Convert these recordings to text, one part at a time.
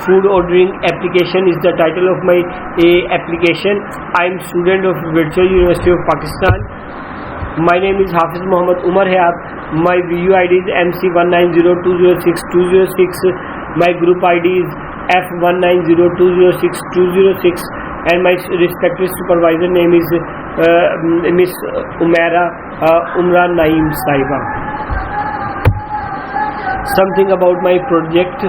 food ordering application is the title of my application. I am student of Virtual University of Pakistan. My name is Hafiz Mohammad Umar Hayat. My VU ID is MC190206206. My group ID is F190206206 and my respective supervisor name is Miss Umra Naeem Saiba. Something about my project.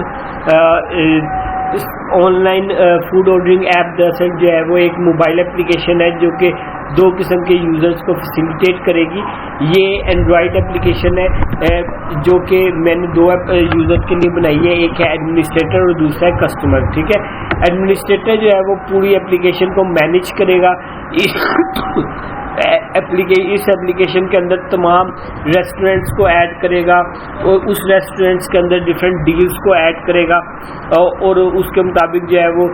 On line food ordering app دراصل جو ہے وہ ایک mobile application ہے جو کہ دو قسم کے یوزرز کو فیسیلیٹیٹ کرے گی۔ یہ اینڈرائڈ اپلیکیشن ہے جو کہ میں نے دو یوزر کے لیے بنائی ہے، ایک ہے ایڈمنسٹریٹر اور دوسرا ہے کسٹمر، ٹھیک ہے۔ ایڈمنسٹریٹر جو ہے وہ پوری اپلیکیشن کو مینیج کرے گا۔ اس اپلیکیشن کے اندر تمام ریسٹورینٹس کو ایڈ کرے گا اور اس ریسٹورینٹس کے اندر ڈفرینٹ ڈیلز کو ایڈ کرے گا اور اس کے مطابق جو ہے وہ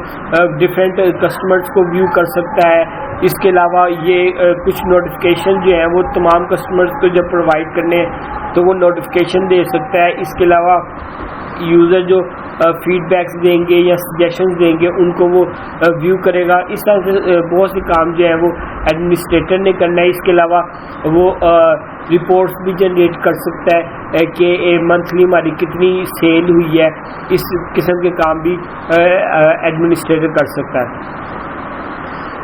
ڈفرینٹ کسٹمرز کو ویو کر سکتا ہے۔ اس کے علاوہ یہ کچھ نوٹیفیکیشن جو ہیں وہ تمام کسٹمرز کو جب پرووائڈ کرنے تو وہ نوٹیفیکیشن دے سکتا ہے۔ اس کے علاوہ یوزر جو فیڈ بیکس دیں گے یا سجیشنز دیں گے ان کو وہ ویو کرے گا۔ اس طرح سے بہت سے کام جو ہیں وہ ایڈمنسٹریٹر نے کرنا ہے۔ اس کے علاوہ وہ رپورٹس بھی جنریٹ کر سکتا ہے کہ منتھلی ہماری کتنی سیل ہوئی ہے، اس قسم کے کام بھی ایڈمنسٹریٹر کر سکتا ہے۔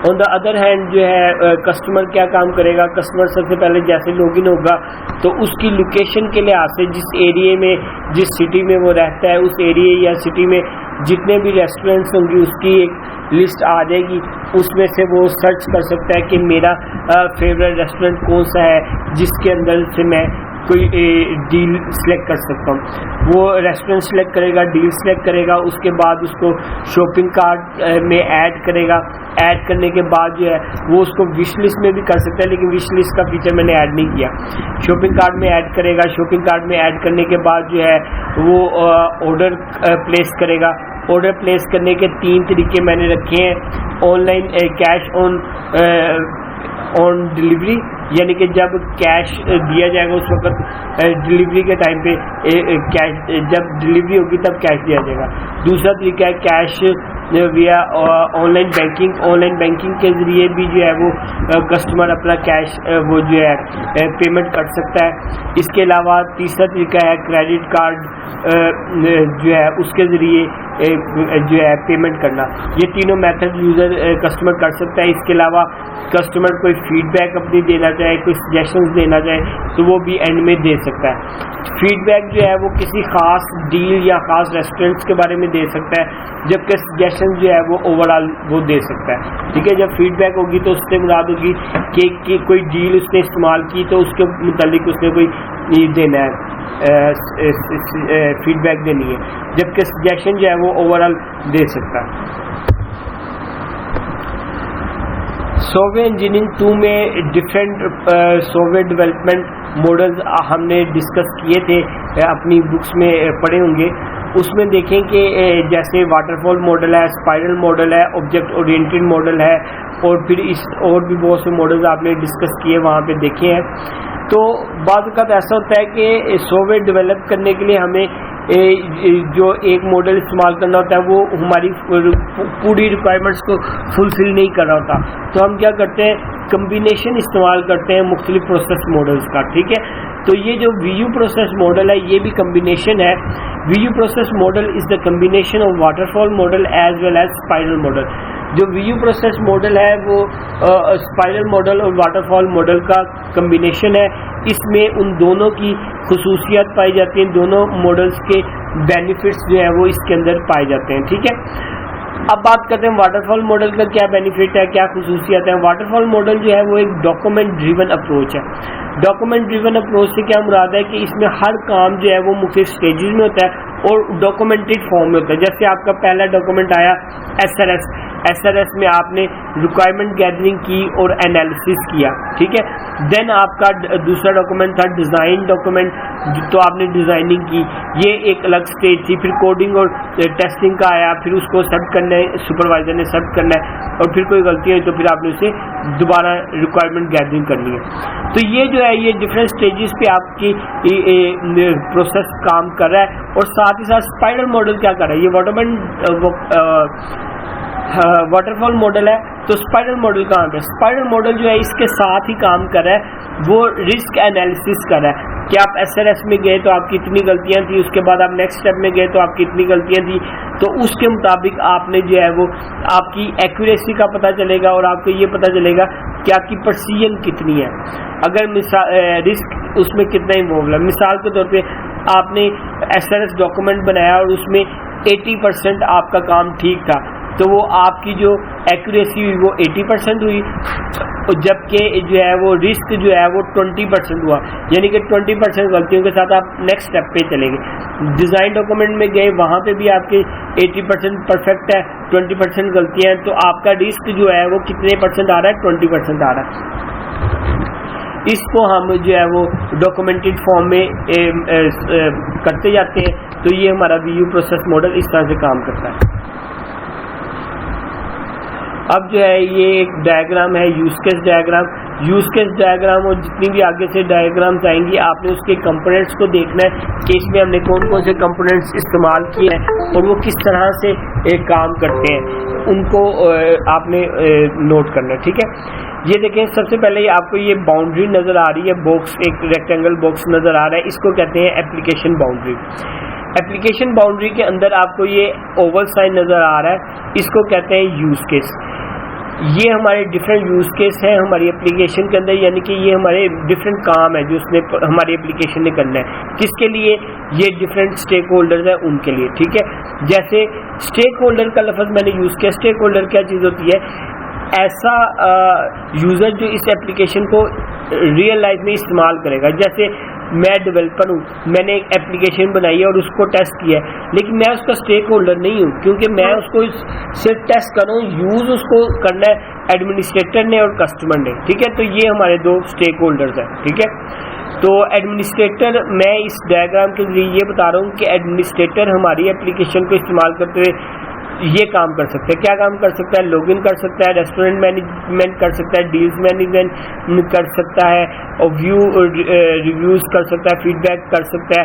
آن دا ادر ہینڈ جو ہے کسٹمر کیا کام کرے گا، کسٹمر سب سے پہلے جیسے لاگ ان ہوگا تو اس کی لوکیشن کے لحاظ سے جس ایریے میں جس سٹی میں وہ رہتا ہے اس ایریے یا سٹی میں جتنے بھی ریسٹورینٹس ہوں گی اس کی ایک لسٹ آ جائے گی۔ اس میں سے وہ سرچ کر سکتا ہے کہ میرا فیوریٹ ریسٹورینٹ کون سا ہے جس کے اندر سے میں کوئی ڈیل سلیکٹ کر سکتا ہوں۔ وہ ریسٹورینٹ سلیکٹ کرے گا، ڈیل سلیکٹ کرے گا، اس کے بعد اس کو شاپنگ کارٹ میں ایڈ کرے گا۔ ایڈ کرنے کے بعد جو ہے وہ اس کو وش لسٹ میں بھی کر سکتا ہے، لیکن وش لسٹ کا فیچر میں نے ایڈ نہیں کیا۔ شاپنگ کارٹ میں ایڈ کرے گا، شاپنگ کارٹ میں ایڈ کرنے کے بعد جو ہے وہ آرڈر پلیس کرے گا۔ آرڈر پلیس کرنے کے 3 طریقے میں نے رکھے ہیں۔ On line cash on delivery, یعنی کہ جب کیش دیا جائے گا اس وقت ڈلیوری کے ٹائم پہ کیش، جب ڈلیوری ہوگی تب کیش دیا جائے گا۔ دوسرا طریقہ ہے cash via on line banking. On line banking کے ذریعے بھی جو ہے وہ کسٹمر اپنا کیش وہ جو ہے پیمنٹ کر سکتا ہے۔ اس کے علاوہ تیسرا طریقہ ہے کریڈٹ کارڈ جو ہے اس کے ذریعے جو ہے پیمنٹ کرنا۔ یہ تینوں میتھڈ یوزر کسٹمر کر سکتا ہے۔ اس کے علاوہ کسٹمر کوئی فیڈ بیک اپنی دینا چاہے، کوئی سجیشنز دینا چاہے تو وہ بھی اینڈ میں دے سکتا ہے۔ فیڈ بیک جو ہے وہ کسی خاص ڈیل یا خاص ریسٹورینٹس کے بارے میں دے سکتا ہے، جبکہ سجیشن جو ہے وہ اوور آل وہ دے سکتا ہے، ٹھیک ہے۔ جب فیڈ بیک ہوگی تو اس سے مراد ہوگی کہ کوئی ڈیل اس نے استعمال کی تو اس کے متعلق اس نے کوئی دینا ہے، فیڈ بیک دینی ہے، جبکہ سجیشن جو ہے وہ اوور آل دے سکتا ہے۔ سافٹ ویئر انجینئرنگ 2 میں different soft where development models ہم نے ڈسکس کیے تھے، اپنی بکس میں پڑھے ہوں گے۔ اس میں دیکھیں کہ جیسے واٹر فال ماڈل ہے، اسپائرل ماڈل ہے، آبجیکٹ اورینٹڈ ماڈل ہے، اور پھر اور بھی بہت سے ماڈلز آپ نے ڈسکس کیے وہاں پہ دیکھے ہیں۔ تو بعض اوقات ایسا ہوتا ہے کہ سافٹ ویئر ڈیولپ کرنے کے لیے ہمیں جو ایک ماڈل استعمال کرنا ہوتا ہے وہ ہماری پوری ریکوائرمنٹس کو فلفل نہیں کر رہا ہوتا، تو ہم کیا کرتے ہیں، کمبینیشن استعمال کرتے ہیں مختلف پروسیس ماڈلز کا، ٹھیک ہے۔ تو یہ جو وی یو پروسیس ماڈل ہے یہ بھی کمبینیشن ہے۔ V U process model is the combination of waterfall model as well as spiral model. جو وی یو پروسیس ماڈل ہے وہ اسپائرل ماڈل اور واٹر فال ماڈل کا کمبینیشن ہے۔ اس میں ان دونوں کی خصوصیات پائی جاتی ہیں، دونوں ماڈلز کے بینیفٹس جو ہیں وہ اس کے اندر پائے جاتے ہیں، ٹھیک ہے۔ اب بات کرتے ہیں واٹر فال ماڈل کا کیا بینیفٹ ہے، کیا خصوصیات ہیں۔ واٹر فال ماڈل جو ہے وہ ایک ڈاکومنٹ ڈریون اپروچ ہے۔ ڈاکومنٹ ڈریون اپروچ سے کیا مراد ہے کہ اس میں ہر کام جو ہے وہ مختلف سٹیجز میں ہوتا ہے اور ڈاکومنٹڈ فارم میں ہوتا ہے۔ جیسے آپ کا پہلا ڈاکومنٹ آیا SRS، SRS میں آپ نے ریکوائرمنٹ گیدرنگ کی اور انالیسس کیا, ٹھیک ہے. دین آپ کا دوسرا ڈاکومنٹ تھا ڈیزائن ڈاکومنٹ, تو آپ نے ڈیزائننگ کی, یہ ایک الگ سٹیج تھی. پھر کوڈنگ اور ٹیسٹنگ کا آیا, پھر اس کو ایکسیپٹ کرنا ہے, سپروائزر نے ایکسیپٹ کرنا ہے, اور پھر کوئی غلطی ہوئی تو پھر آپ نے اسے دوبارہ ریکوائرمنٹ گیدرنگ کرنی ہے. تو یہ جو ہے یہ ڈفرینٹ سٹیجز پہ آپ کی پروسیس کام کر رہا ہے. اور ساتھ ہی ساتھ اسپائرل ماڈل کیا کر رہا ہے, یہ واٹر فال ماڈل ہے. تو اسپائرل ماڈل کہاں پہ, اسپائرل ماڈل جو ہے اس کے ساتھ ہی کام کر رہا ہے, وہ رسک انالیسس کر رہا ہے کہ آپ SRS میں گئے تو آپ کی اتنی غلطیاں تھیں, اس کے بعد آپ نیکسٹ اسٹیپ میں گئے تو آپ کی اتنی غلطیاں تھیں, تو اس کے مطابق آپ نے جو ہے وہ آپ کی ایکوریسی کا پتہ چلے گا, اور آپ کو یہ پتہ چلے گا کہ آپ کی پرسیژن کتنی ہے, اگر رسک اس میں کتنا انوالو ہے. مثال کے طور پہ آپ نے SRS ڈاکومنٹ بنایا اور اس میں 80% آپ کا کام ٹھیک تھا, تو وہ آپ کی جو ایکوریسی ہوئی وہ 80% ہوئی, جبکہ جو ہے وہ رسک جو ہے وہ 20% ہوا, یعنی کہ 20% غلطیوں کے ساتھ آپ نیکسٹ اسٹیپ پہ چلے گئے. ڈیزائن ڈاکومنٹ میں گئے, وہاں پہ بھی آپ کے 80% پرفیکٹ ہے, 20% غلطیاں ہیں, تو آپ کا رسک جو ہے وہ کتنے % آ رہا ہے, 20% آ رہا ہے. اس کو ہم جو ہے وہ ڈاکومنٹڈ فارم میں کرتے جاتے ہیں. تو یہ ہمارا VU پروسیس ماڈل اس طرح سے کام کرتا ہے. اب جو ہے یہ ایک ڈائیگرام ہے, use case diagram. Use case diagram اور جتنی بھی آگے سے ڈائیگرامز آئیں گی, آپ نے اس کے کمپوننٹس کو دیکھنا ہے کہ اس میں ہم نے کون کون سے کمپوننٹس استعمال کیے ہیں اور وہ کس طرح سے کام کرتے ہیں, ان کو آپ نے نوٹ کرنا ہے, ٹھیک ہے. یہ دیکھیں, سب سے پہلے آپ کو یہ باؤنڈری نظر آ رہی ہے, باکس, ایک ریکٹینگل باکس نظر آ رہا ہے, اس کو کہتے ہیں اپلیکیشن باؤنڈری. اپلیکیشن باؤنڈری کے اندر آپ کو یہ اوول سائن نظر آ رہا ہے, اس کو کہتے ہیں یوز کیس. یہ ہمارے ڈفرینٹ یوز کیس ہیں ہماری اپلیکیشن کے اندر, یعنی کہ یہ ہمارے ڈفرینٹ کام ہے جو اس نے ہماری اپلیکیشن نے کرنا ہے. کس کے لیے, یہ ڈفرینٹ اسٹیک ہولڈرز ہیں ان کے لیے, ٹھیک ہے. جیسے اسٹیک ہولڈر کا لفظ میں نے یوز کیا. اسٹیک ہولڈر کیا چیز ہوتی ہے, ایسا یوزر جو اس اپلیکیشن کو ریئل لائف میں استعمال کرے گا. جیسے میں ڈیولپر ہوں, میں نے ایک اپلیکیشن بنائی ہے اور اس کو ٹیسٹ کیا ہے, لیکن میں اس کا اسٹیک ہولڈر نہیں ہوں, کیونکہ میں اس کو صرف ٹیسٹ کر رہا ہوں, یوز اس کو کرنا ہے ایڈمنسٹریٹر نے اور کسٹمر نے, ٹھیک ہے. تو یہ ہمارے دو اسٹیک ہولڈرز ہیں, ٹھیک ہے. تو ایڈمنسٹریٹر, میں اس ڈائیگرام کے ذریعے یہ بتا رہا ہوں کہ ایڈمنسٹریٹر ہماری اپلیکیشن کو استعمال کرتے ہوئے یہ کام کر سکتا ہے. کیا کام کر سکتا ہے, لاگ ان کر سکتا ہے, ریسٹورینٹ مینجمنٹ کر سکتا ہے, ڈیلز مینجمنٹ کر سکتا ہے, اور ریویوز کر سکتا ہے, فیڈ بیک کر سکتا ہے,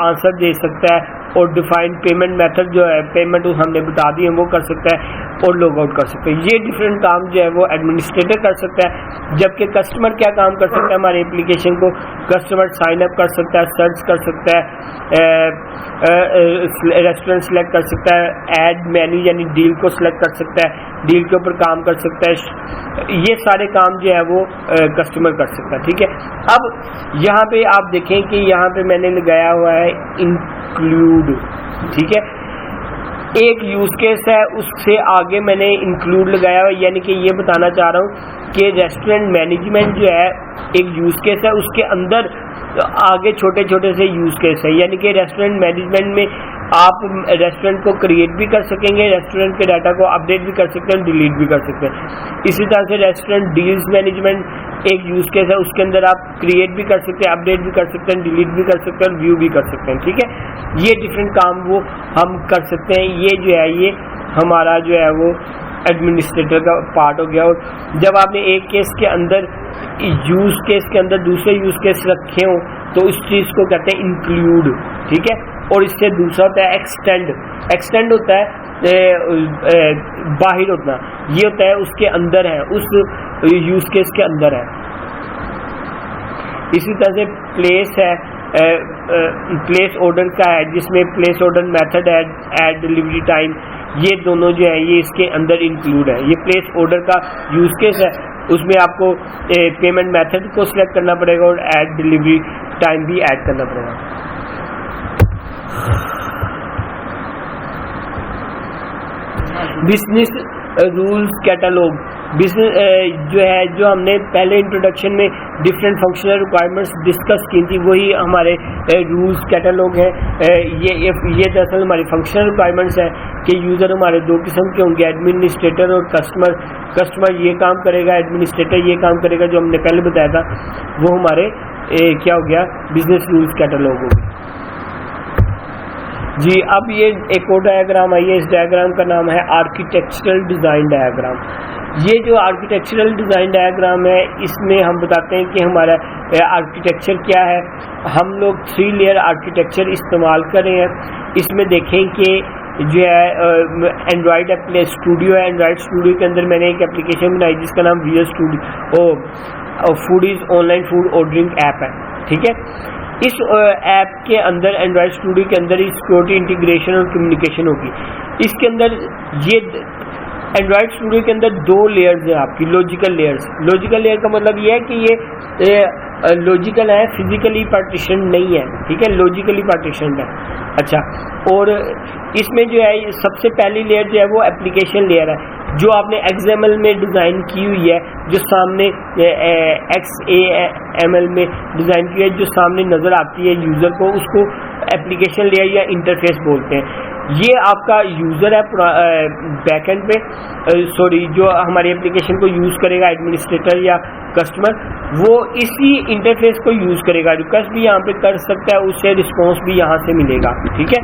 آنسر دے سکتا ہے, اور ڈیفائن پیمنٹ میتھڈ جو ہے, پیمنٹ ہم نے بتا دی ہے وہ کر سکتا ہے, اور لاگ آؤٹ کر سکتا ہے. یہ ڈفرینٹ کام جو ہے وہ ایڈمنسٹریٹر کر سکتا ہے. جبکہ کسٹمر کیا کام کر سکتا ہے, ہماری اپلیکیشن کو کسٹمر سائن اپ کر سکتا ہے, سرچ کر سکتا ہے, ریسٹورینٹ سلیکٹ کر سکتا ہے, ایڈ مینیو یعنی ڈیل کو سلیکٹ کر سکتا ہے, ڈیل کے اوپر کام کر سکتا ہے. یہ سارے کام جو ہے وہ کسٹمر کر سکتا ہے, ٹھیک ہے. اب یہاں پہ آپ دیکھیں کہ یہاں پہ میں نے لگایا ہوا ہے انکلوڈ, ٹھیک ہے. ایک یوز کیس ہے, اس سے آگے میں نے انکلوڈ لگایا ہوا, یعنی کہ یہ بتانا چاہ رہا ہوں کہ ریسٹورینٹ مینجمنٹ جو ہے ایک یوز کیس ہے, اس کے اندر آگے چھوٹے چھوٹے سے یوز کیس ہے. یعنی کہ ریسٹورینٹ مینجمنٹ میں آپ ریسٹورینٹ کو کریٹ بھی کر سکیں گے, ریسٹورینٹ کے ڈاٹا کو اپڈیٹ بھی کر سکتے ہیں, ڈیلیٹ بھی کر سکتے ہیں. اسی طرح سے ریسٹورینٹ ڈیلز مینجمنٹ ایک یوز کیس ہے, اس کے اندر آپ کریٹ بھی کر سکتے ہیں, اپڈیٹ بھی کر سکتے ہیں, ڈیلیٹ بھی کر سکتے ہیں, ویو بھی کر سکتے ہیں, ٹھیک ہے. یہ ڈفرینٹ کام وہ ہم کر سکتے ہیں. یہ جو ہے یہ ہمارا جو ہے وہ ایڈمنسٹریٹر کا پارٹ ہو گیا. اور جب آپ نے ایک کیس کے اندر یوز کیس کے اندر دوسرے یوز کیس رکھے ہوں تو اس چیز کو کہتے ہیں انکلوڈ, ٹھیک ہے. اور اس سے دوسرا ہوتا ہے ایکسٹینڈ. ایکسٹینڈ ہوتا ہے باہر ہونا, یہ ہوتا ہے اس کے اندر ہے, اس یوز کیس کے اندر ہے. اسی طرح سے پلیس ہے, پلیس آرڈر کا ہے, جس میں پلیس آرڈر میتھڈ ہے, ایڈ ڈلیوری ٹائم, یہ دونوں جو ہے یہ اس کے اندر انکلوڈ ہے. یہ پلیس آرڈر کا یوز کیس ہے, اس میں آپ کو پیمنٹ میتھڈ کو سلیکٹ کرنا پڑے گا اور ایڈ ڈلیوری ٹائم بھی ایڈ کرنا پڑے گا. بزنس رولز کیٹالوگ, بزنس جو ہے جو ہم نے پہلے انٹروڈکشن میں ڈفرینٹ فنکشنل ریکوائرمنٹس ڈسکس کی تھی, وہی ہمارے رولز کیٹالوگ ہیں. یہ دراصل ہماری فنکشنل ریکوائرمنٹس ہے کہ یوزر ہمارے دو قسم کے ہوں گے, ایڈمنسٹریٹر اور کسٹمر یہ کام کرے گا, ایڈمنسٹریٹر یہ کام کرے گا. جو ہم نے پہلے بتایا تھا وہ ہمارے کیا ہو گیا, بزنس رولز کیٹالوگ ہو گیا. جی اب یہ ایک اور ڈائیگرام آئی ہے, اس ڈائیگرام کا نام ہے آرکیٹیکچرل ڈیزائن ڈائیگرام. یہ جو آرکیٹیکچرل ڈیزائن ڈائیگرام ہے اس میں ہم بتاتے ہیں کہ ہمارا آرکیٹیکچر کیا ہے. ہم لوگ 3 لیئر آرکیٹیکچر استعمال کر رہے ہیں. اس میں دیکھیں کہ جو ہے اینڈرائڈ اسٹوڈیو ہے. اینڈرائڈ اسٹوڈیو کے اندر میں نے ایک اپلیکیشن بنائی جس کا نام view studio foodies online food ordering app ہے. ٹھیک ہے, اس ایپ کے اندر اینڈرائڈ اسٹوڈیو کے اندر سیکورٹی انٹیگریشن اور کمیونیکیشن ہوگی. اس کے اندر یہ اینڈرائڈ اسٹوڈیو کے اندر 2 لیئرز ہیں آپ کی, لاجیکل لیئرز. لاجیکل لیئر کا مطلب یہ ہے کہ یہ لاجیکل ہے, فزیکلی پارٹیشن نہیں ہے. ٹھیک ہے, لاجیکلی پارٹیشن ہے. اچھا, اور اس میں جو ہے سب سے پہلی لیئر جو ہے وہ اپلیکیشن لیئر ہے, جو آپ نے XML میں ڈیزائن کی ہوئی ہے, جو سامنے XAML میں ڈیزائن کی ہے, جو سامنے نظر آتی ہے یوزر کو, اس کو اپلیکیشن لیئر یا انٹرفیس بولتے ہیں. یہ آپ کا یوزر ہے بیک اینڈ پہ, جو ہماری اپلیکیشن کو یوز کرے گا, ایڈمنسٹریٹر یا کسٹمر, وہ اسی انٹرفیس کو یوز کرے گا. ریکویسٹ بھی یہاں پہ کر سکتا ہے, اس سے رسپانس بھی یہاں سے ملے گا. ٹھیک ہے,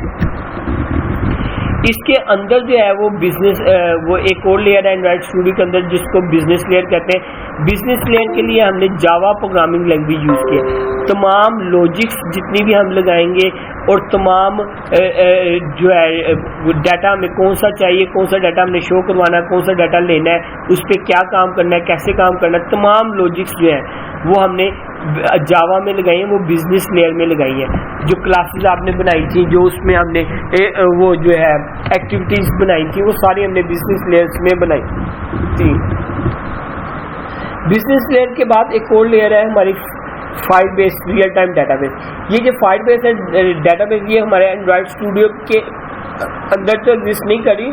اس کے اندر جو ہے وہ بزنس وہ ایک اور لیئر ہے اینڈرائڈ اسٹوڈیو کے اندر جس کو بزنس لیئر کہتے ہیں. بزنس لیئر کے لیے ہم نے جاوا پروگرامنگ لینگویج یوز کی ہے. تمام لاجکس جتنی بھی ہم لگائیں گے اور تمام جو ہے ڈیٹا ہمیں کون سا چاہیے, کون سا ڈیٹا ہم نے شو کروانا ہے, کون سا ڈیٹا لینا ہے, اس پہ کیا کام کرنا ہے, کیسے کام کرنا ہے, تمام لاجکس جو ہیں وہ ہم نے جاوا میں لگائی ہیں, وہ بزنس لیئر میں لگائی ہیں. جو کلاسز آپ نے بنائی تھی, جو اس میں ہم نے وہ جو ہے ایکٹیویٹیز بنائی تھی, وہ ساری ہم نے بزنس لیئرس میں بنائی تھی. بزنس لیئر کے بعد ایک اور لیئر ہے ہماری فائل بیس ریئل ٹائم ڈیٹا بیس. یہ جو فائل بیس ہے ڈیٹا بیس, یہ ہمارے اینڈرائڈ اسٹوڈیو کے اندر تو ایگزسٹ نہیں کری,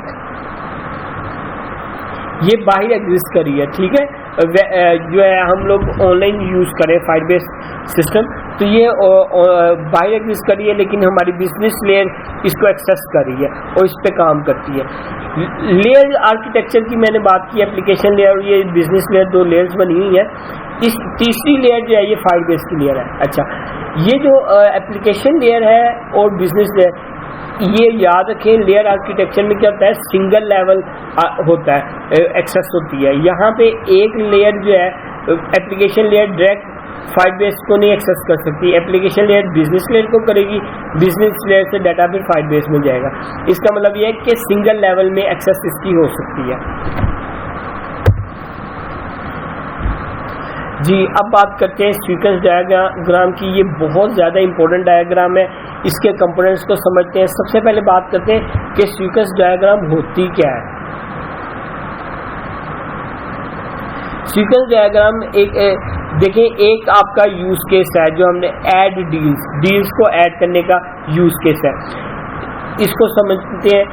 یہ باہر ایگزسٹ کری ہے. ٹھیک ہے, جو ہے ہم لوگ آن لائن یوز کریں فائل بیس سسٹم, تو یہ باہر ایگزسٹ کری ہے, لیکن ہماری بزنس لیئر اس کو ایکسیس کر رہی ہے اور اس پہ کام کرتی ہے. لیئر آرکیٹیکچر کی میں نے بات کی, اپلیکیشن لیئر اور یہ بزنس لیئر 2 لیئرز بنی ہوئی ہیں. اس تیسری لیئر جو ہے یہ فائل بیس کی لیئر ہے. اچھا, یہ جو اپلیکیشن لیئر ہے اور بزنس لیئر, یہ یاد رکھیں لیئر آرکیٹیکچر میں کیا ہوتا ہے, سنگل لیول ہوتا ہے, ایکسیس ہوتی ہے. یہاں پہ ایک لیئر جو ہے اپلیکیشن لیئر ڈائریکٹ فائل بیس کو نہیں ایکسیس کر سکتی, اپلیکیشن لیئر بزنس لیئر کو کرے گی, بزنس لیئر سے ڈیٹا پھر فائل بیس میں جائے گا. اس کا مطلب یہ ہے کہ سنگل لیول میں ایکسیس اس کی ہو سکتی ہے. جی اب بات کرتے ہیں سیکوینس ڈائیگرام کی. یہ بہت زیادہ امپورٹنٹ ڈائیگرام ہے, اس کے کمپوننٹس کو سمجھتے ہیں. سب سے پہلے بات کرتے ہیں کہ سیکوینس ڈائیگرام ہوتی کیا ہے. سیکوینس ڈائیگرام دیکھیں ایک آپ کا یوز کیس ہے جو ہم نے ایڈ ڈیلز کو ایڈ کرنے کا یوز کیس ہے. اس کو سمجھتے ہیں,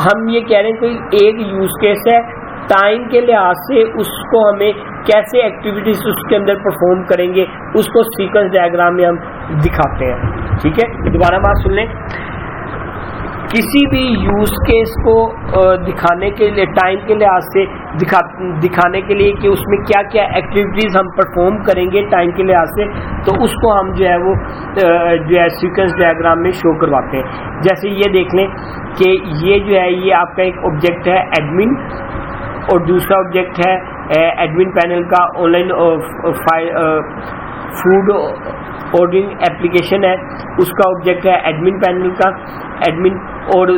ہم یہ کہہ رہے ہیں کوئی ایک یوز کیس ہے, ٹائم کے لحاظ سے اس کو ہمیں کیسے ایکٹیویٹیز اس کے اندر پرفارم کریں گے, اس کو سیکوینس ڈائیگرام میں ہم دکھاتے ہیں. ٹھیک ہے, دوبارہ بات سن لیں. کسی بھی یوز کیس کو دکھانے کے لیے, ٹائم کے لحاظ سے دکھانے کے لیے کہ اس میں کیا کیا ایکٹیویٹیز ہم پرفارم کریں گے ٹائم کے لحاظ سے, تو اس کو ہم جو ہے وہ جو ہے سیکوینس ڈائیگرام میں شو کرواتے ہیں. جیسے یہ دیکھ لیں کہ یہ جو ہے یہ آپ کا ایک آبجیکٹ ہے ایڈمن, اور دوسرا آبجیکٹ ہے ایڈمن پینل کا on line food ordering application ہے, اس کا آبجیکٹ ہے ایڈمن پینل کا ایڈمن, اور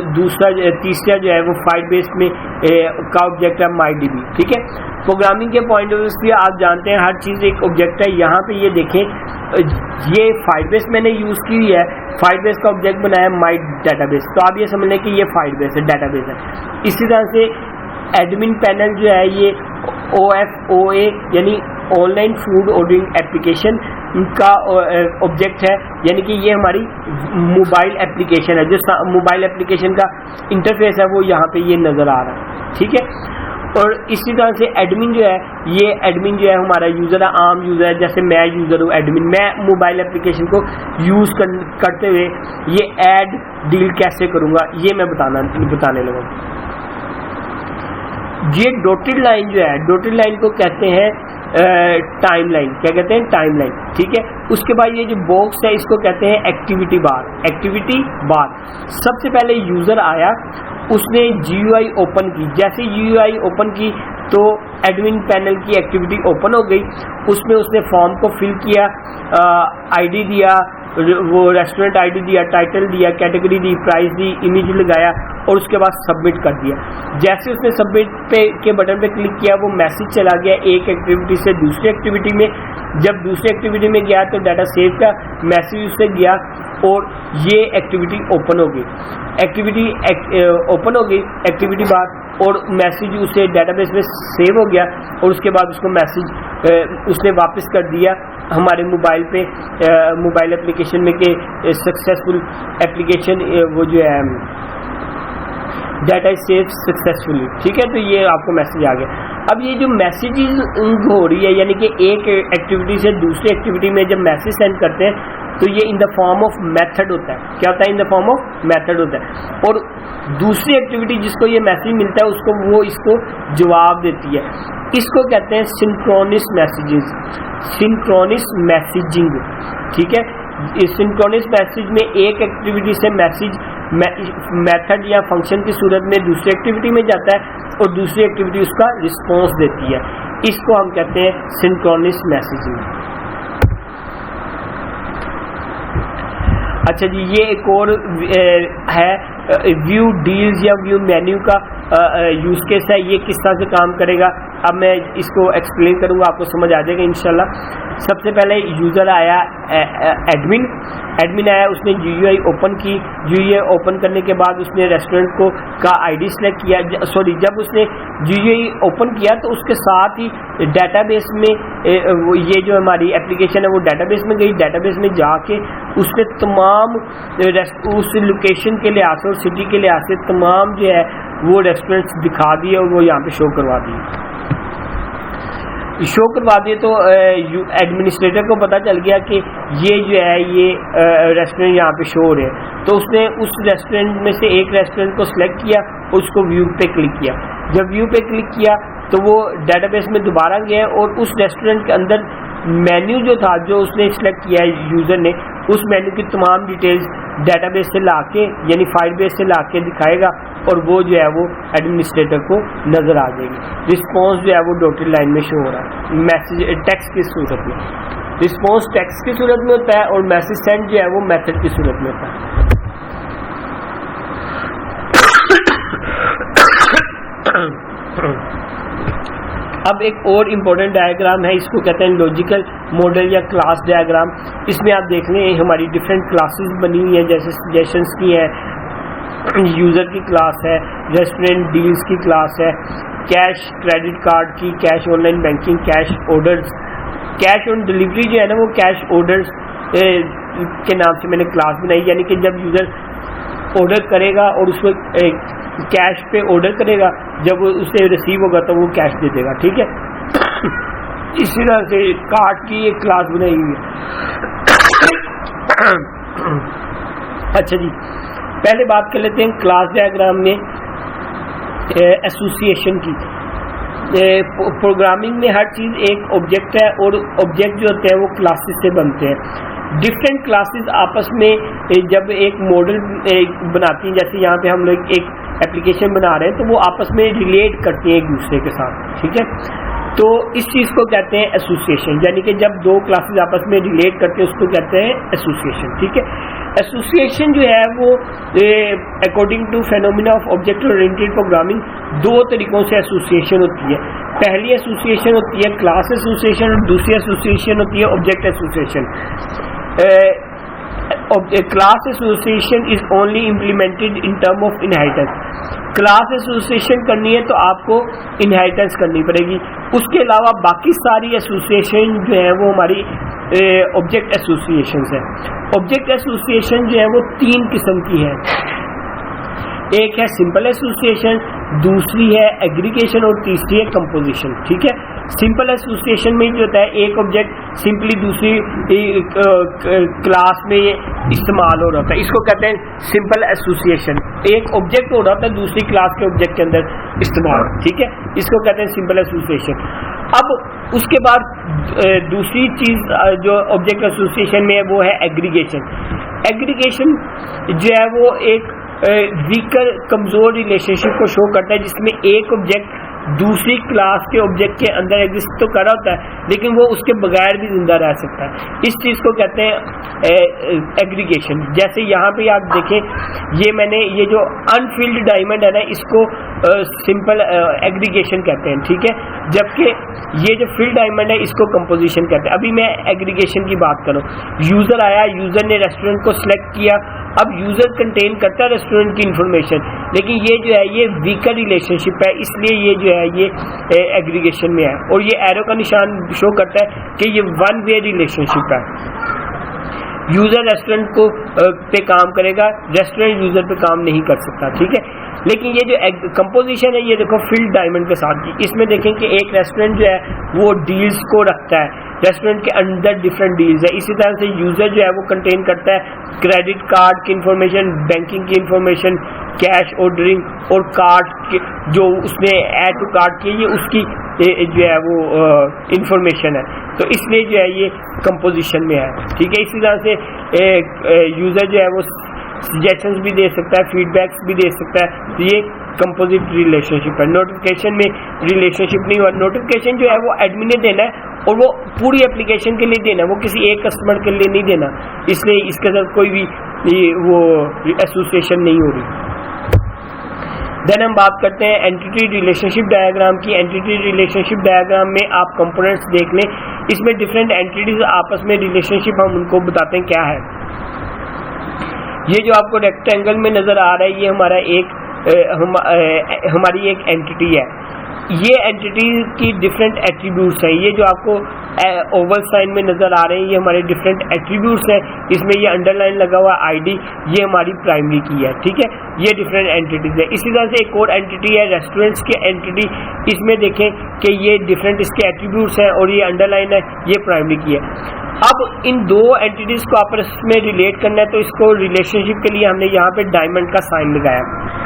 تیسرا جو ہے وہ فائل بیس میں کا آبجیکٹ ہے مائی ڈی بی. ٹھیک ہے, پروگرامنگ کے پوائنٹ آف ویو سے آپ جانتے ہیں ہر چیز ایک آبجیکٹ ہے. یہاں پہ یہ دیکھیں یہ فائل بیس میں نے یوز کی ہوئی ہے, فائل بیس کا آبجیکٹ بنایا مائی ڈیٹا بیس, تو آپ یہ سمجھ لیں کہ یہ فائل بیس ہے, ڈیٹا بیس ہے. اسی طرح سے ایڈمن پینل جو ہے یہ OFOA یعنی on line food ordering application کا آبجیکٹ ہے, یعنی کہ یہ ہماری موبائل ایپلیکیشن ہے. جو موبائل ایپلیکیشن کا انٹرفیس ہے وہ یہاں پہ یہ نظر آ رہا ہے. ٹھیک ہے, اور اسی طرح سے ایڈمن جو ہے، یہ ایڈمن جو ہے ہمارا یوزر ہے، عام یوزر ہے، جیسے میں یوزر ہوں ایڈمن، میں موبائل اپلیکیشن کو یوز کرتے ہوئے یہ ایڈ ڈیل کیسے کروں گا یہ میں بتانے لگا. یہ ڈوٹڈ لائن جو ہے، ڈوٹڈ لائن کو کہتے ہیں ٹائم لائن. کیا کہتے ہیں؟ Time line. ٹھیک ہے. اس کے بعد یہ جو باکس ہے اس کو کہتے ہیں ایکٹیویٹی بار. ایکٹیویٹی بار. سب سے پہلے یوزر آیا، اس نے جی یو آئی اوپن کی. جیسے جی یو آئی اوپن کی تو ایڈمن پینل کی ایکٹیویٹی اوپن ہو گئی. اس میں اس نے فارم کو فل کیا، آئی ڈی دیا، وہ ریسٹورینٹ آئی ڈی دیا، ٹائٹل دیا، کیٹیگری دی، پرائز دی، امیج لگایا اور اس کے بعد سبمٹ کر دیا. جیسے اس نے سبمٹ کے بٹن پہ کلک کیا وہ میسج چلا گیا ایک ایکٹیویٹی سے دوسری ایکٹیویٹی میں. جب دوسری ایکٹیویٹی میں گیا تو ڈیٹا سیو کا میسج اس سے گیا اور یہ ایکٹیویٹی اوپن ہو گئی. ایکٹیویٹی اوپن ہو گئی ایکٹیویٹی بار، اور میسج اسے ڈیٹا بیس میں سیو ہو گیا اور اس کے بعد اس کو میسج اس نے واپس کر دیا ہمارے موبائل پہ، موبائل اپلیکیشن میں کہ سکسیزفل ایپلیکیشن وہ جو ہے ڈیٹا از سیو سکسیزفلی. ٹھیک ہے. تو یہ آپ کو میسج آ گیا. اب یہ جو میسیجز ہو رہی ہے یعنی کہ ایک ایکٹیویٹی سے دوسری ایکٹیویٹی میں جب میسج سینڈ کرتے ہیں تو یہ ان دا فارم آف میتھڈ ہوتا ہے. کیا ہوتا ہے؟ ان دا فارم آف میتھڈ ہوتا ہے. اور دوسری ایکٹیویٹی جس کو یہ میسج ملتا ہے اس کو وہ اس کو جواب دیتی ہے. اس کو کہتے ہیں سنکرونس میسیجز، سنکرونس میسیجنگ. ٹھیک ہے. سنکرونس میسج میں ایک ایکٹیویٹی سے میسج میتھڈ یا فنکشن کی صورت میں دوسری ایکٹیویٹی میں جاتا ہے اور دوسری ایکٹیویٹی اس کا رسپانس دیتی ہے. اس کو ہم کہتے ہیں سنکرونس میسیجنگ. اچھا جی، یہ ایک اور ہے ویو ڈیلز یا ویو مینیو کا یوز کیس ہے. یہ کس طرح سے کام کرے گا اب میں اس کو ایکسپلین کروں گا، آپ کو سمجھ آ جائے گا انشاءاللہ. سب سے پہلے یوزر آیا ایڈمن آیا، اس نے جی یو آئی اوپن کی. جی یو آئی اوپن کرنے کے بعد اس نے ریسٹورینٹ کو کا آئی ڈی سلیکٹ کیا. جب اس نے جی یو آئی اوپن کیا تو اس کے ساتھ ہی ڈیٹا بیس میں یہ جو ہماری اپلیکیشن ہے وہ ڈیٹا بیس میں گئی. ڈیٹا بیس میں جا کے اس نے تمام اس لوکیشن کے لحاظ سے اور سٹی کے لحاظ سے تمام جو ہے وہ ریسٹورینٹس دکھا دیے اور وہ یہاں پہ شو کروا دیے. تو ایڈمنسٹریٹر کو پتا چل گیا کہ یہ جو ہے یہ ریسٹورینٹ یہاں پہ شو ہو رہے ہیں. تو اس نے اس ریسٹورینٹ میں سے ایک ریسٹورینٹ کو سلیکٹ کیا اور اس کو ویو پہ کلک کیا. جب ویو پہ کلک کیا تو وہ ڈیٹا بیس میں دوبارہ گیا اور اس ریسٹورینٹ کے اندر مینیو جو تھا جو اس نے سلیکٹ کیا ہے یوزر نے، اس مینیو کی تمام ڈیٹیلز ڈیٹا بیس سے لا کے یعنی فائل بیس سے لا کے دکھائے گا اور وہ جو ہے وہ ایڈمنسٹریٹر کو نظر آ جائے گی. رسپانس جو ہے وہ ڈوٹڈ لائن میں شو ہو رہا ہے میسج ٹیکسٹ کی صورت میں. رسپانس ٹیکسٹ کی صورت میں ہوتا ہے اور میسج سینڈ جو ہے وہ میتھڈ کی صورت میں ہوتا ہے. اب ایک اور امپورٹنٹ ڈائیگرام ہے، اس کو کہتے ہیں لاجیکل ماڈل یا کلاس ڈائیگرام. اس میں آپ دیکھ لیں ہماری ڈفرینٹ کلاسز بنی ہوئی ہیں، جیسے سجیشنز کی ہے، یوزر کی کلاس ہے، ریسٹورینٹ ڈیلز کی کلاس ہے، کیش کریڈٹ کارڈ کی، cash on line banking, cash orders, cash on delivery جو ہے نا وہ کیش آرڈرز کے نام سے میں نے کلاس بنائی. یعنی کہ جب یوزر آرڈر کرے گا اور اس کو کیش پہ آرڈر کرے گا، جب وہ اسے ریسیو ہوگا تو وہ کیش دے دے گا. ٹھیک ہے. اسی طرح سے کارڈ کی ایک کلاس بنائی ہوئی ہے. اچھا جی، پہلے بات کر لیتے ہیں کلاس ڈائیگرام میں ایسوسیشن کی. پروگرامنگ میں ہر چیز ایک آبجیکٹ ہے اور آبجیکٹ جو ہوتے ہیں وہ کلاسز سے بنتے ہیں. ڈفرینٹ کلاسز آپس میں جب ایک ماڈل بناتی ہیں، جیسے یہاں پہ ہم لوگ ایک اپلیکیشن بنا رہے ہیں تو وہ آپس میں ریلیٹ کرتی ہیں ایک دوسرے کے ساتھ. ٹھیک ہے. تو اس چیز کو کہتے ہیں ایسوسیشن، یعنی کہ جب دو کلاسز آپس میں ریلیٹ کرتے ہیں اس کو کہتے ہیں ایسوسیشن. ٹھیک ہے. ایسوسیشن جو ہے وہ according to phenomena of object oriented programming دو طریقوں سے ایسوسیشن ہوتی ہے. پہلی ایسوسیشن ہوتی ہے کلاس ایسوسیشن اور دوسری ایسوسیشن ہوتی ہے object association. Class association is only implemented in term of inheritance. Class association کرنی ہے تو آپ کو انہیریٹنس کرنی پڑے گی. اس کے علاوہ باقی ساری ایسوسیشن جو ہیں وہ ہماری آبجیکٹ ایسوسیشنز ہیں. آبجیکٹ ایسوسیشن جو ہے وہ تین قسم کی ہیں. ایک ہے سمپل ایسوسیشن، دوسری ہے ایگریگیشن اور تیسری ہے کمپوزیشن. ٹھیک ہے. سمپل ایسوسیشن میں جو ہوتا ہے ایک آبجیکٹ سمپلی دوسری کلاس میں استعمال ہو رہا ہوتا ہے, اس کو کہتے ہیں سمپل ایسوسیشن. ایک آبجیکٹ ہو رہا ہوتا ہے دوسری کلاس کے آبجیکٹ کے اندر استعمال. ٹھیک ہے, اس کو کہتے ہیں سمپل ایسوسیشن. اب اس کے بعد دوسری چیز جو آبجیکٹ ایسوسیشن میں ہے وہ ہے ایگریگیشن. ایگریگیشن جو ہے وہ ایک ویکر کمزور ریلیشن شپ کو شو کرتا ہے جس میں ایک آبجیکٹ دوسری کلاس کے آبجیکٹ کے اندر ایگزسٹ تو کر رہا ہوتا ہے لیکن وہ اس کے بغیر بھی زندہ رہ سکتا ہے. اس چیز کو کہتے ہیں ایگریگیشن. جیسے یہاں پہ آپ دیکھیں یہ جو انفلڈ ڈائمنڈ ہے نا اس کو سمپل ایگریگیشن کہتے ہیں. ٹھیک ہے, جبکہ یہ جو فل ڈائمنڈ ہے اس کو کمپوزیشن کہتے ہیں. ابھی میں ایگریگیشن کی بات کروں. یوزر آیا, یوزر نے ریسٹورینٹ کو سلیکٹ کیا. اب یوزر کنٹین کرتا ہے ریسٹورینٹ کی انفارمیشن لیکن یہ جو ہے یہ ویکر ریلیشن شپ ہے, اس لیے یہ جو ہے یہ ایگریگیشن میں ہے. اور یہ ایرو کا نشان شو کرتا ہے کہ یہ ون وے ریلیشن شپ ہے. یوزر ریسٹورینٹ کو پہ کام کرے گا, ریسٹورینٹ یوزر پہ کام نہیں کر سکتا. ٹھیک ہے, لیکن یہ جو کمپوزیشن ہے یہ دیکھو فلڈ ڈائمنڈ کے ساتھ. اس میں دیکھیں کہ ایک ریسٹورینٹ جو ہے وہ ڈیلز کو رکھتا ہے, ریسٹورینٹ کے اندر ڈفرینٹ ڈیلز ہیں. اسی طرح سے یوزر جو ہے وہ کنٹین کرتا ہے کریڈٹ کارڈ کی انفارمیشن, بینکنگ کی انفارمیشن, کیش آرڈرنگ اور کارڈ جو اس نے ایڈ ٹو کارڈ کی یہ اس کی جو ہے وہ انفارمیشن ہے. تو اس لیے جو ہے یہ کمپوزیشن میں ہے. ٹھیک ہے, اسی طرح سے یوزر جو ہے وہ سجیشنز بھی دے سکتا ہے, فیڈ بیکس بھی دے سکتا ہے. تو یہ کمپوزٹ ریلیشن شپ ہے. نوٹیفکیشن میں ریلیشن شپ نہیں ہوا. نوٹیفکیشن جو ہے وہ ایڈمن نے دینا ہے اور وہ پوری اپلیکیشن کے لیے دینا ہے, وہ کسی ایک کسٹمر کے لیے نہیں دینا. اس لیے اس کے ساتھ کوئی بھی وہ ایسوسیشن نہیں ہو رہی. دین ہم بات کرتے ہیں اینٹیٹی ریلیشن شپ ڈائیگرام کی. اینٹیٹی ریلیشن شپ ڈائیگرام میں آپ کمپوننٹس دیکھ لیں, اس میں ڈفرینٹ اینٹیٹیز آپس میں ریلیشن شپ ہم ان کو بتاتے ہیں کیا ہے. یہ جو آپ کو ریکٹینگل میں نظر آ رہا ہے یہ ہماری ایک اینٹیٹی ہے. یہ اینٹیٹی کی ڈفرینٹ ایٹریبیوٹس ہیں. یہ جو آپ کو اوول سائن میں نظر آ رہے ہیں یہ ہمارے ڈفرینٹ ایٹریبیوٹس ہیں. اس میں یہ انڈر لائن لگا ہوا آئی ڈی یہ ہماری پرائمری کی ہے. ٹھیک ہے, یہ ڈفرینٹ اینٹیٹیز ہیں. اسی طرح سے ایک اور اینٹیٹی ہے ریسٹورینٹس کی اینٹیٹی. اس میں دیکھیں کہ یہ ڈفرینٹ اس کے ایٹریبیوٹس ہیں اور یہ انڈر لائن ہے یہ پرائمری کی ہے. اب ان دو اینٹیٹیز کو آپس میں ریلیٹ کرنا ہے تو اس کو ریلیشن شپ کے لیے ہم نے یہاں پہ ڈائمنڈ کا سائن لگایا.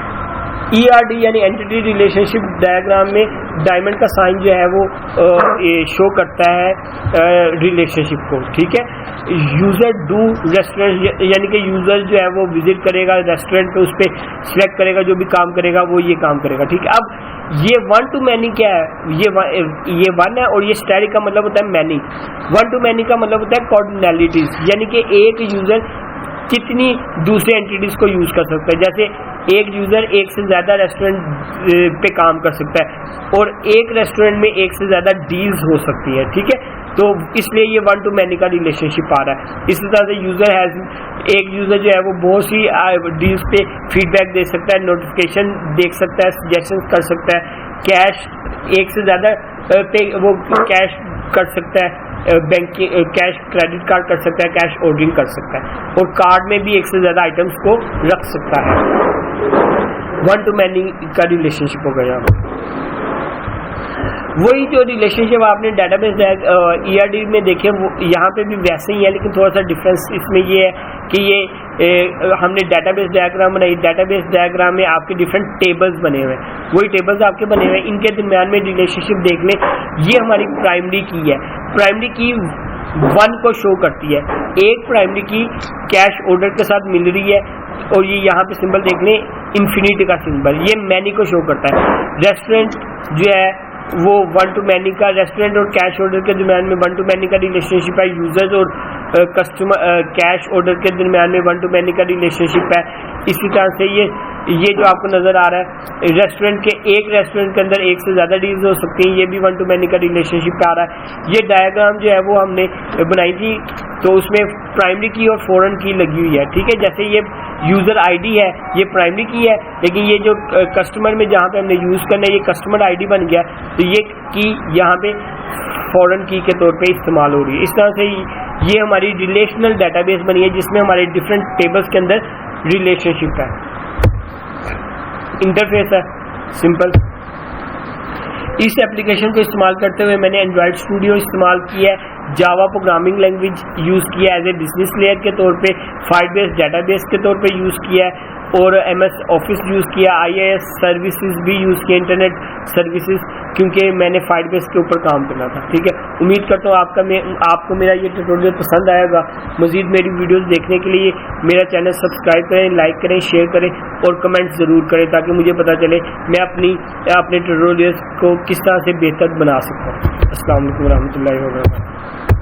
ERD یعنی اینٹیٹی ریلیشن شپ ڈائیگرام میں ڈائمنڈ کا سائن جو ہے وہ شو کرتا ہے ریلیشن شپ کو. ٹھیک ہے, یوزر ڈو ریسٹورینٹ یعنی کہ یوزر جو ہے وہ وزٹ کرے گا ریسٹورینٹ پہ, اس پہ سلیکٹ کرے گا, جو بھی کام کرے گا وہ یہ کام کرے گا. ٹھیک ہے, اب یہ ون ٹو مینی کیا ہے, یہ ون ہے اور یہ اسٹیرک کا مطلب ہوتا ہے مینی. ون ٹو مینی کا مطلب ہوتا ہے کوآرڈینیلٹیز یعنی کہ ایک یوزر کتنی دوسرے اینٹیٹیز کو یوز کر سکتا ہے. جیسے ایک یوزر ایک سے زیادہ ریسٹورینٹ پہ کام کر سکتا ہے اور ایک ریسٹورینٹ میں ایک سے زیادہ ڈیلز ہو سکتی ہے. ٹھیک ہے, تو اس لیے یہ ون ٹو مینی کا ریلیشن شپ آ رہا ہے. اسی طرح سے ایک یوزر جو ہے وہ بہت سی ڈیلز پہ فیڈ بیک دے سکتا ہے, نوٹیفکیشن دیکھ سکتا ہے, سجیشن کر سکتا ہے, کیش ایک سے زیادہ پہ وہ کیش کر سکتا ہے, بینکنگ کیش کریڈٹ کارڈ کر سکتا ہے, کیش آرڈرنگ کر سکتا ہے اور کارڈ میں بھی ایک سے زیادہ آئٹمس کو رکھ سکتا ہے. ون ٹو مینی کا ریلیشن شپ ہو گیا. وہی جو ریلیشن شپ آپ نے ڈیٹا بیس ERD میں دیکھے وہ یہاں پہ بھی ویسے ہی ہے لیکن تھوڑا سا ڈفرینس اس میں یہ ہے کہ یہ ہم نے ڈیٹا بیس ڈائیگرام بنائی. ڈیٹا بیس ڈائیگرام میں آپ کے ڈفرینٹ ٹیبلز بنے ہوئے ہیں, وہی ٹیبلز آپ کے بنے ہوئے ہیں, ان کے درمیان میں ریلیشن شپ دیکھ لیں. یہ ہماری پرائمری کی ہے. پرائمری کی ون کو شو کرتی ہے. ایک پرائمری کی کیش آرڈر کے ساتھ مل رہی ہے اور یہ یہاں پہ سمبل دیکھ لیں انفینیٹی کا سمبل, یہ مینی کو شو کرتا ہے. ریسٹورینٹ جو ہے وہ ون ٹو مینی کا, ریسٹورینٹ اور کیش آرڈر کے درمیان میں ون ٹو مینی کا ریلیشن شپ ہے. یوزرز اور کسٹمر کیش آرڈر کے درمیان میں ون ٹو مینی کا ریلیشن شپ ہے. اسی طرح سے یہ جو آپ کو نظر آ رہا ہے ریسٹورینٹ کے ایک ریسٹورینٹ کے اندر ایک سے زیادہ ڈیلز ہو سکتی ہیں, یہ بھی ون ٹو مینی کا ریلیشن شپ آ رہا ہے. یہ ڈائیگرام جو ہے وہ ہم نے بنائی تھی تو اس میں پرائمری کی اور فورن کی لگی ہوئی ہے. ٹھیک ہے, جیسے یہ یوزر آئی ڈی ہے یہ پرائمری کی ہے لیکن یہ جو کسٹمر میں جہاں پہ ہم نے یوز کرنا ہے یہ کسٹمر آئی ڈی بن گیا تو یہ کی یہاں پہ فورن کی کے طور پہ استعمال ہو رہی ہے. اس طرح سے یہ ہماری ریلیشنل ڈیٹا بیس بنی ہے جس میں ہمارے ڈفرینٹ ٹیبلز کے اندر ریلیشن شپ ہے. انٹرفیس ہے سمپل. اس ایپلیکیشن کو استعمال کرتے ہوئے میں نے اینڈرائڈ اسٹوڈیو استعمال کیا ہے, جاوا پروگرامنگ لینگویج یوز کیا ہے ایز اے بزنس لیئر کے طور پہ, فائل بیس ڈیٹا بیس کے طور پہ یوز کیا ہے, اور ایم ایس آفس یوز کیا, آئی اے ایس سروسز بھی یوز کیا, انٹرنیٹ سروسز, کیونکہ میں نے فائل بیس کے اوپر کام کرنا تھا. ٹھیک ہے, امید کرتا ہوں آپ کو میرا یہ ٹیوٹوریل پسند آئے گا. مزید میری ویڈیوز دیکھنے کے لیے میرا چینل سبسکرائب کریں, لائک کریں, شیئر کریں اور کمنٹ ضرور کریں تاکہ مجھے پتہ چلے میں اپنے ٹیوٹوریلز کو کس طرح سے بہتر بنا سکتا ہوں. السلام علیکم ورحمۃ اللہ وبرکاتہ.